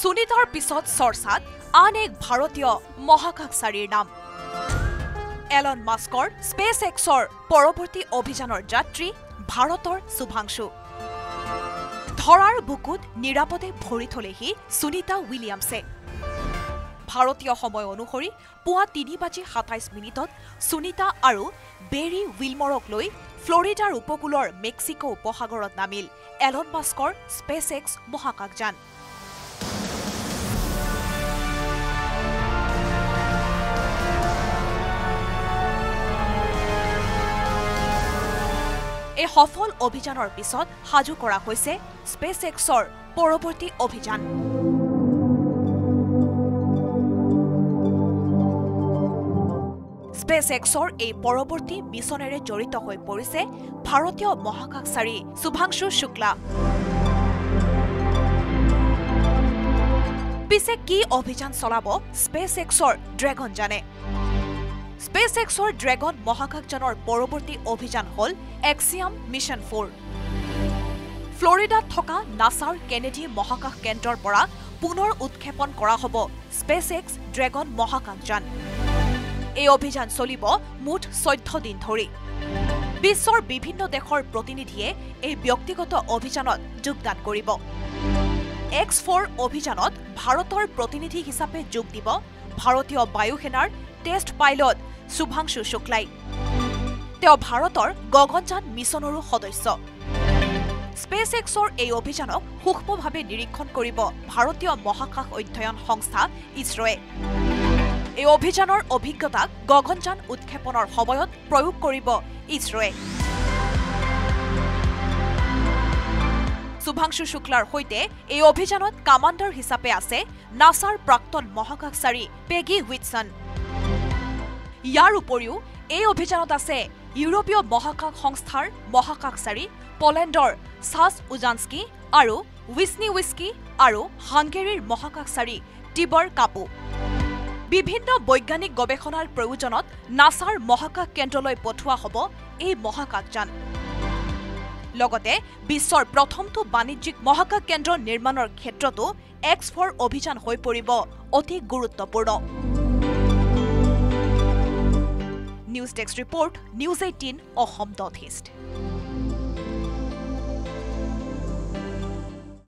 সুনিতাৰ পিছত চৰ্চাত আন এক ভাৰতীয় মহাকাশচাৰীৰ নাম এলন মাস্কৰ স্পেচ এক্সৰ পৰৱৰ্তী অভিযানৰ যাত্ৰী ভাৰতৰ শুভাংশু ধৰাৰ বুকুত নিৰাপদে ভৰি থলেহি সুনিতা উইলিয়ামছে ভাৰতীয় সময় অনুসৰি পুৱা ৩:২৭ সুনিতা আৰু বেৰী উইলমৰক লৈ ফ্লৰিডাৰ উপকূলৰ মেক্সিকো উপসাগৰত নামিল এলন মাস্কৰ স্পেচ এক্স মহাকাশযান এই সফল অভিযানৰ পিছত সাজু কৰা হৈছে স্পেচ এক্সৰ পৰৱৰ্তী অভিযান স্পেচ এক্সৰ এই পৰৱৰ্তী মিছনেৰে জড়িত হৈ পৰিছে ভাৰতীয় মহাকাশচাৰী শুভাংশু শুক্লা পিছে কি অভিযান চলাব স্পেচ এক্সৰ ড্ৰেগন জানে স্পেচ এক্সৰ ড্ৰেগন মহাকাশযানৰ পৰৱৰ্তী অভিযান হল এক্সিয়াম মিছন 4 ফ্লৰিডাত থকা নাছাৰ কেনেডি মহাকাশ কেন্দ্ৰৰ পৰা পুনৰ উৎক্ষেপন কৰা হ'ব স্পেচ এক্স ড্ৰেগন মহাকাশযান এই অভিযান চলিব মুঠ 14 দিন ধৰি বিশ্বৰ বিভিন্ন দেশৰ প্ৰতিনিধিয়ে এই ব্যক্তিগত অভিযানত যোগদান কৰিব X4 অভিযানত ভাৰতৰ প্ৰতিনিধি হিচাপে যোগ দিব ভাৰতীয় বায়ুসেনাৰ টেষ্ট পাইলট শুভাংশু শুক্লাই তেওঁ ভাৰতৰ গগনযান মিছনৰো সদস্য স্পেচ এক্সৰ এই অভিযানক সূক্ষ্মভাৱে নিৰীক্ষণ কৰিব ভাৰতীয় মহাকাশ অধ্যয়ন সংস্থা ইছৰোৱে এই অভিযানৰ অভিজ্ঞতাক গগনযান উৎক্ষেপনৰ সময়ত প্ৰয়োগ কৰিব ইছৰোৱে শুভাংশু শুক্লাৰ সৈতে এই অভিযানত কামাণ্ডাৰ হিচাপে আছে নাছাৰ প্ৰাক্তন মহাকাশচাৰী পেগি হুইটছন ইয়াৰ উপৰিও এই অভিযানত আছে ইউৰোপীয় মহাকাশ সংস্থাৰ মহাকাশচাৰী পলেণ্ডৰ সাছ উজানস্কি আৰু উইছনিউস্কি আৰু হাংগেৰীৰ মহাকাশচাৰী টিবৰ কাপু বিভিন্ন বৈজ্ঞানিক গৱেষণাৰ প্ৰয়োজনত নাছাৰ মহাকাশ কেন্দ্ৰলৈ পঠোৱা হ'ব এই মহাকাশযান লগতে বিশ্বৰ প্ৰথমটো বাণিজ্যিক মহাকাশ কেন্দ্ৰ নিৰ্মাণৰ ক্ষেত্ৰতো X4 অভিযান হৈ পৰিব অতি গুৰুত্বপূৰ্ণ news desk report news 18 Assam dot east